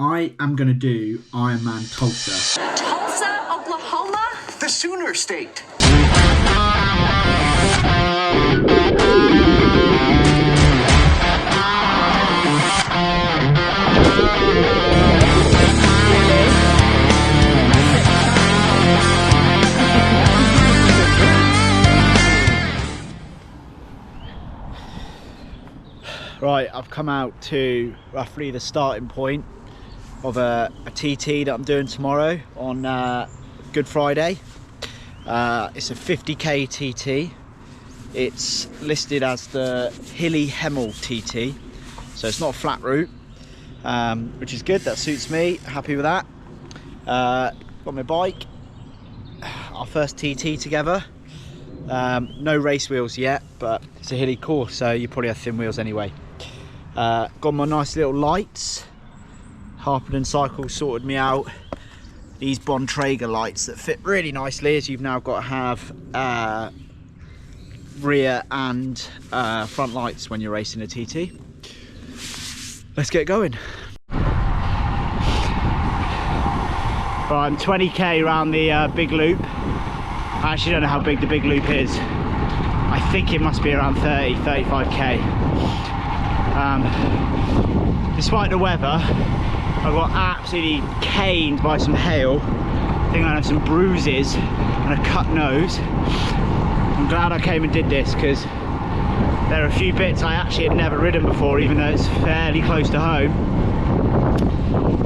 I am going to do IRONMAN Tulsa. Tulsa, Oklahoma? The Sooner State. Right, I've come out to roughly the starting point of a TT that I'm doing tomorrow on Good Friday. It's a 50k TT. It's listed as the Hilly Hemel TT, so it's not a flat route, which is good. That suits me, happy with that. Got my bike, our first TT together. No race wheels yet, but it's a hilly course, so you probably have thin wheels anyway. Got my nice little lights. Harpenden Cycles sorted me out these Bontrager lights that fit really nicely, as you've now got to have rear and front lights when you're racing a TT. Let's get going. Right, I'm 20k around the big loop. I actually don't know how big the big loop is. I think it must be around 35k. Despite the weather, I got absolutely caned by some hail. I think I had some bruises and a cut nose. I'm glad I came and did this, because there are a few bits I actually had never ridden before, even though it's fairly close to home.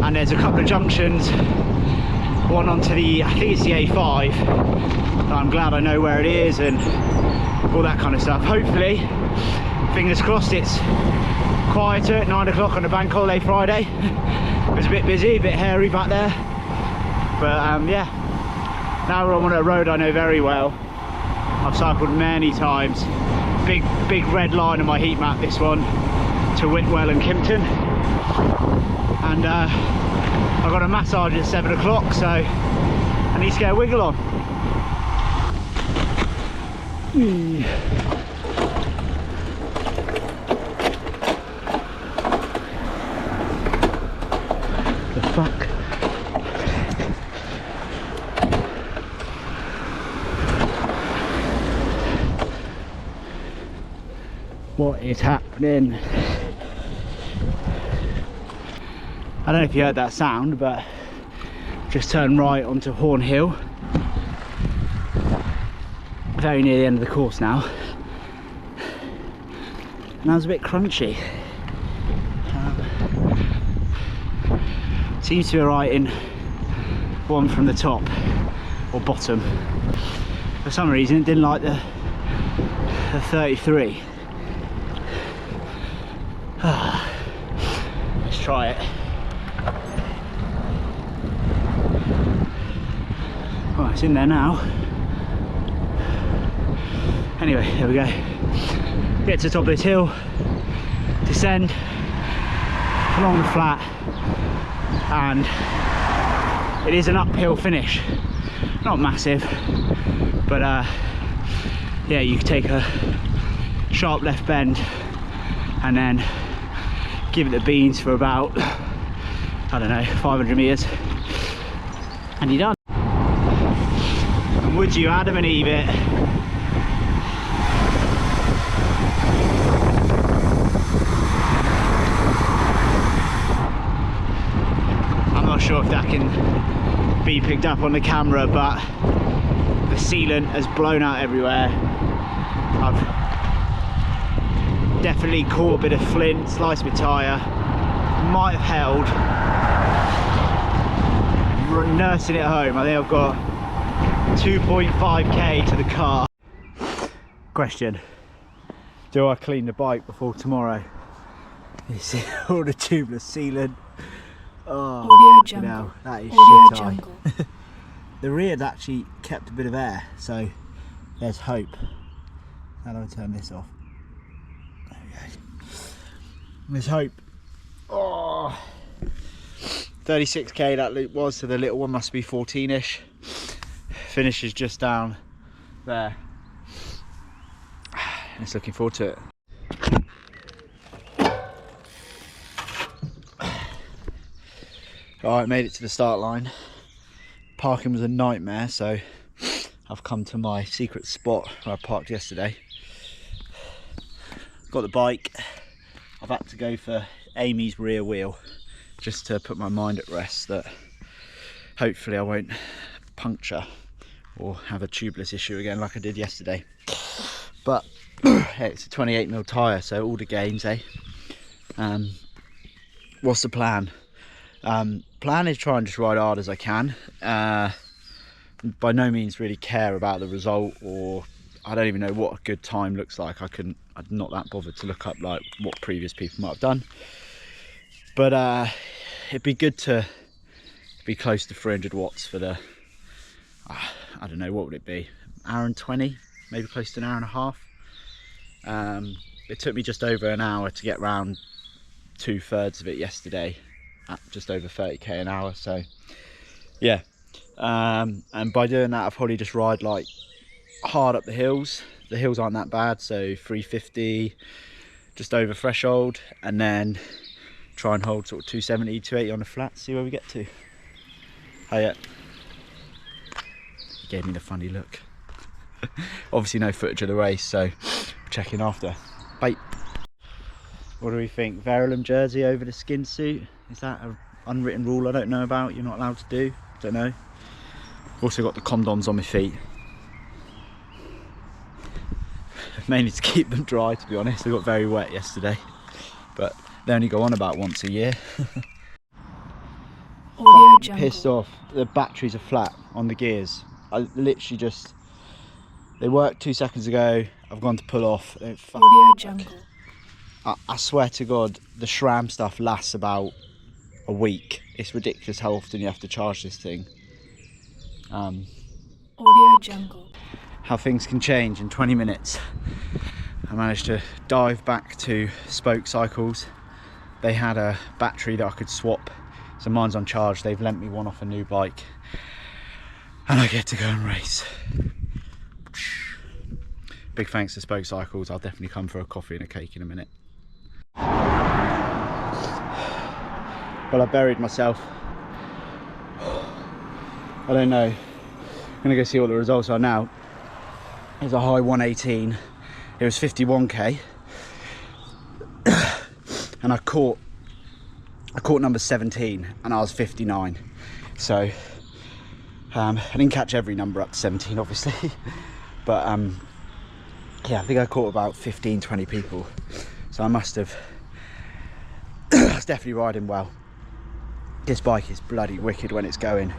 And there's a couple of junctions, one onto the, I think it's the A5. I'm glad I know where it is and all that kind of stuff. Hopefully, fingers crossed, it's quieter at 9 o'clock on a bank holiday Friday. It was a bit busy, a bit hairy back there, but yeah, now we're on a road I know very well. I've cycled many times. Big red line on my heat map, this one, to Whitwell and Kimpton. And I got a massage at 7 o'clock, so I need to get a wiggle on. The fuck? What is happening? I don't know if you heard that sound, but just turned right onto Horn Hill. Very near the end of the course now. And that was a bit crunchy. Seems to be right in one from the top or bottom. For some reason it didn't like the 33. Let's try it. Oh, it's in there now. Anyway, there we go. Get to the top of this hill, descend along the flat, and it is an uphill finish. Not massive, but yeah, you can take a sharp left bend and then give it the beans for about, I don't know, 500 meters, and you're done. And would you Adam and Eve it? I'm not sure if that can be picked up on the camera, but the sealant has blown out everywhere. I've definitely caught a bit of flint, sliced my tyre, might have held. Nursing it home. I think I've got 2.5k to the car. Question: do I clean the bike before tomorrow? You see all the tubeless sealant. Oh, Audio jungle. no, that is Audio shit jungle. The rear actually kept a bit of air, so there's hope. How do I turn this off? There we go. There's hope. Oh, 36k that loop was, so the little one must be 14ish. Finishes just down there. Just looking forward to it. Alright, made it to the start line. Parking was a nightmare, so I've come to my secret spot where I parked yesterday. Got the bike. I've had to go for Amy's rear wheel just to put my mind at rest that hopefully I won't puncture or have a tubeless issue again like I did yesterday. But hey, it's a 28mm tyre, so all the gains, eh? What's the plan? Plan is try and just ride hard as I can. By no means really care about the result, or I don't even know what a good time looks like. I'm not that bothered to look up like what previous people might have done. But it'd be good to be close to 300 watts for the, I don't know, what would it be? Hour and 20, maybe close to an hour and a half. It took me just over an hour to get round 2/3 of it yesterday at just over 30k an hour. So yeah, and by doing that, I'll probably just ride like hard up the hills. The hills aren't that bad, so 350, just over threshold, and then try and hold sort of 270, 280 on the flat, see where we get to. Oh yeah, he gave me the funny look. Obviously no footage of the race, so checking after. Bye. What do we think? Verulam jersey over the skin suit? Is that an unwritten rule I don't know about? You're not allowed to do? Don't know. Also got the condoms on my feet. Mainly to keep them dry, to be honest. They got very wet yesterday, but they only go on about once a year. Audio jungle. Pissed off. The batteries are flat on the gears. I literally just, they worked 2 seconds ago. I've gone to pull off. Audio jungle. I swear to God, the SRAM stuff lasts about a week. It's ridiculous how often you have to charge this thing. Audio jungle. How things can change in 20 minutes. I managed to dive back to Spoke Cycles. They had a battery that I could swap, so mine's on charge. They've lent me one off a new bike, and I get to go and race. Big thanks to Spoke Cycles. I'll definitely come for a coffee and a cake in a minute. Well, I buried myself. I don't know. I'm gonna go see what the results are now. It was a high 118. It was 51k, and I caught number 17, and I was 59. So I didn't catch every number up to 17, obviously, but yeah, I think I caught about 15-20 people. So I must have. I was definitely riding well. This bike is bloody wicked when it's going.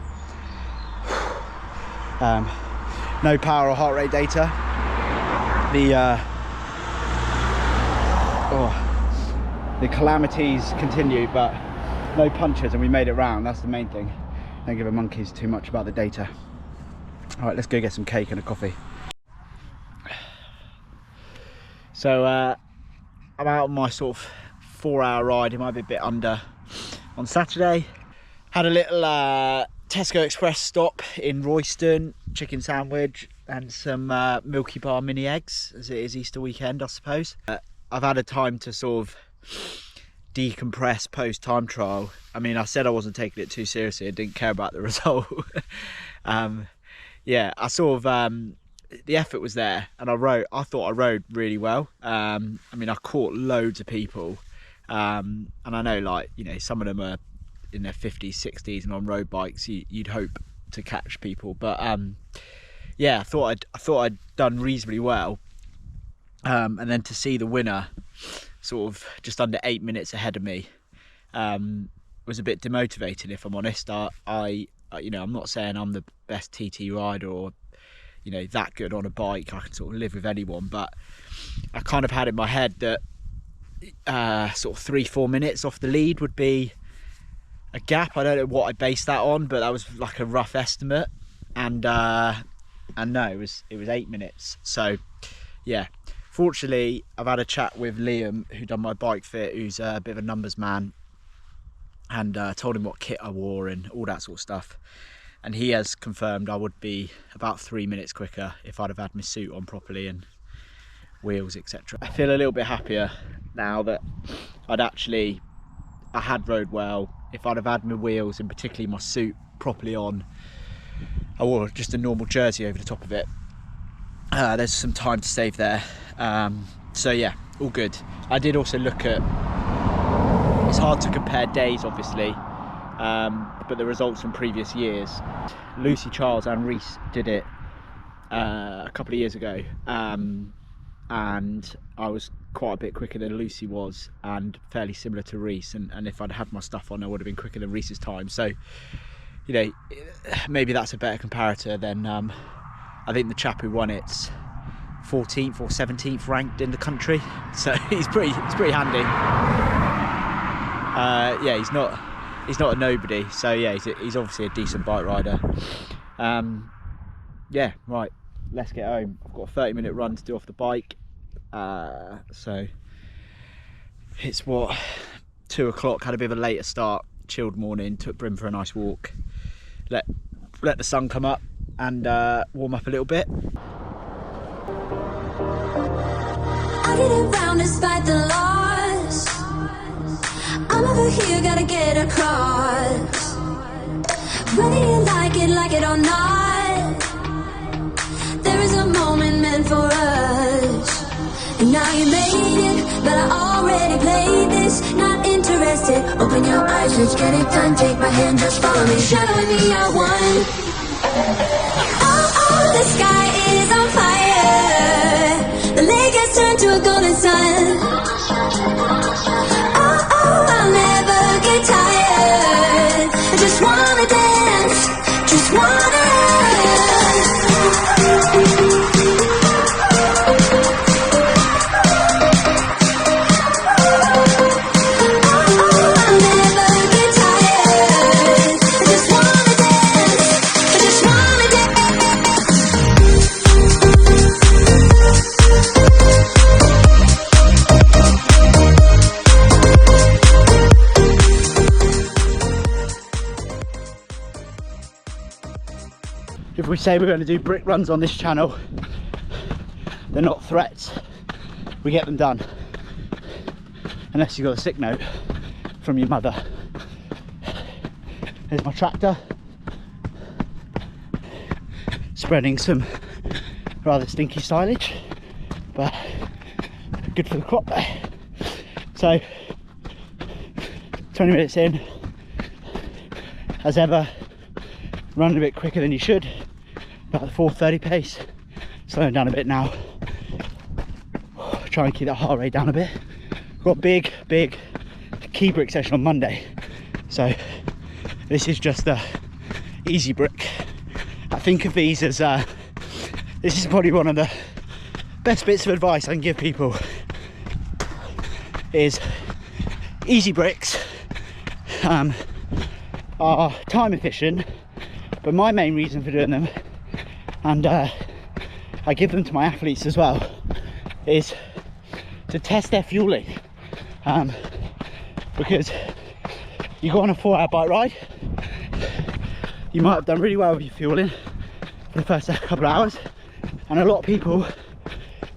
No power or heart rate data. The calamities continue, but no punches, and we made it round. That's the main thing. Don't give a monkeys too much about the data. All right, let's go get some cake and a coffee. So I'm out on my sort of 4-hour ride. It might be a bit under on Saturday. Had a little Tesco Express stop in Royston, chicken sandwich and some Milky Bar mini eggs, as it is Easter weekend, I suppose. I've had a time to sort of decompress post time trial. I mean, I said I wasn't taking it too seriously. I didn't care about the result. Yeah, I sort of the effort was there, and I thought I rode really well. I mean, I caught loads of people, and I know, like, you know, some of them are in their 50s, 60s, and on road bikes you'd hope to catch people, but yeah, I thought I'd done reasonably well, and then to see the winner sort of just under 8 minutes ahead of me was a bit demotivating, if I'm honest. I you know, I'm not saying I'm the best TT rider or, you know, that good on a bike. I can sort of live with anyone, but I kind of had in my head that sort of 3-4 minutes off the lead would be a gap. I don't know what I based that on, but that was like a rough estimate, and no, it was 8 minutes. So yeah, fortunately I've had a chat with Liam, who done my bike fit, who's a bit of a numbers man, and told him what kit I wore and all that sort of stuff, and he has confirmed I would be about 3 minutes quicker if I'd have had my suit on properly and wheels, etc. I feel a little bit happier now that I had rode well. if I'd have had my wheels and particularly my suit properly on, I wore just a normal jersey over the top of it. There's some time to save there. So yeah, all good. I did also look at, it's hard to compare days obviously, but the results from previous years. Lucy, Charles and Reese did it a couple of years ago, and I was quite a bit quicker than Lucy was and fairly similar to Reese, and if I'd had my stuff on I would have been quicker than Reese's time. So you know, maybe that's a better comparator than I think the chap who won it's 14th or 17th ranked in the country, so he's pretty handy. Yeah, he's not a nobody, so yeah, he's obviously a decent bike rider. Yeah, right, let's get home. I've got a 30-minute run to do off the bike, so it's what, 2 o'clock. Had a bit of a later start, chilled morning, took Bryn for a nice walk, let the sun come up and warm up a little bit. I get around despite the loss. I'm over here, gotta get across. Whether you like it or not, there is a moment meant for us. And now you made it, but I already played this. Not interested, open your eyes, let's get it done. Take my hand, just follow me, shadowing me, I won. Oh, the sky is on fire. The lake has turned to a golden sun. Oh, I'll never get tired. I just wanna dance, just wanna. If we say we're going to do brick runs on this channel, they're not threats, we get them done. Unless you've got a sick note from your mother. Here's my tractor, spreading some rather stinky silage, but good for the crop. So 20 minutes in, as ever, running a bit quicker than you should, about the 4:30 pace, slowing down a bit now, try and keep that heart rate down a bit. Got big key brick session on Monday, so this is just the easy brick. I think of these as this is probably one of the best bits of advice I can give people, is easy bricks are time efficient, but my main reason for doing them, and I give them to my athletes as well, is to test their fueling, because you go on a 4-hour bike ride, you might have done really well with your fueling for the first couple of hours, and a lot of people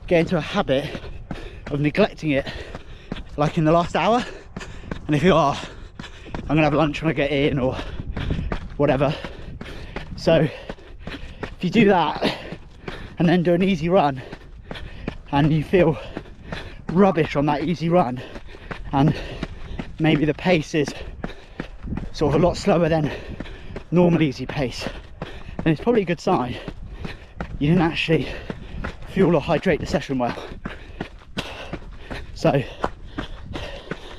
get into a habit of neglecting it, like in the last hour, and if you are, I'm gonna have lunch when I get in or whatever. So if you do that and then do an easy run and you feel rubbish on that easy run, and maybe the pace is sort of a lot slower than normal easy pace, then it's probably a good sign you didn't actually fuel or hydrate the session well. So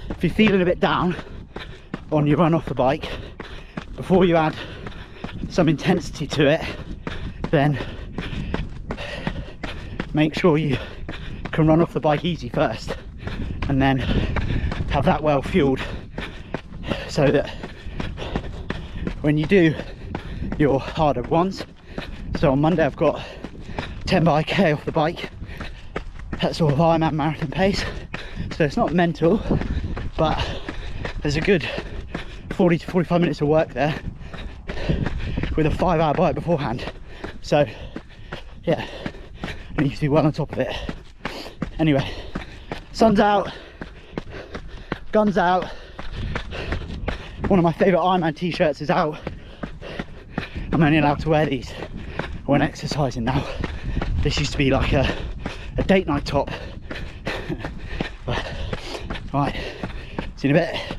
if you're feeling a bit down on your run off the bike, before you add some intensity to it, then make sure you can run off the bike easy first, and then have that well fueled, so that when you do your harder ones, so on Monday I've got 10 by K off the bike, that's sort of IRONMAN marathon pace, so it's not mental, but there's a good 40 to 45 minutes of work there with a 5-hour bike beforehand. So yeah, I need to do well on top of it. Anyway, sun's out, guns out, One of my favourite Ironman t-shirts is out. I'm only allowed to wear these when exercising now. This used to be like a date night top. But, right, see you in a bit.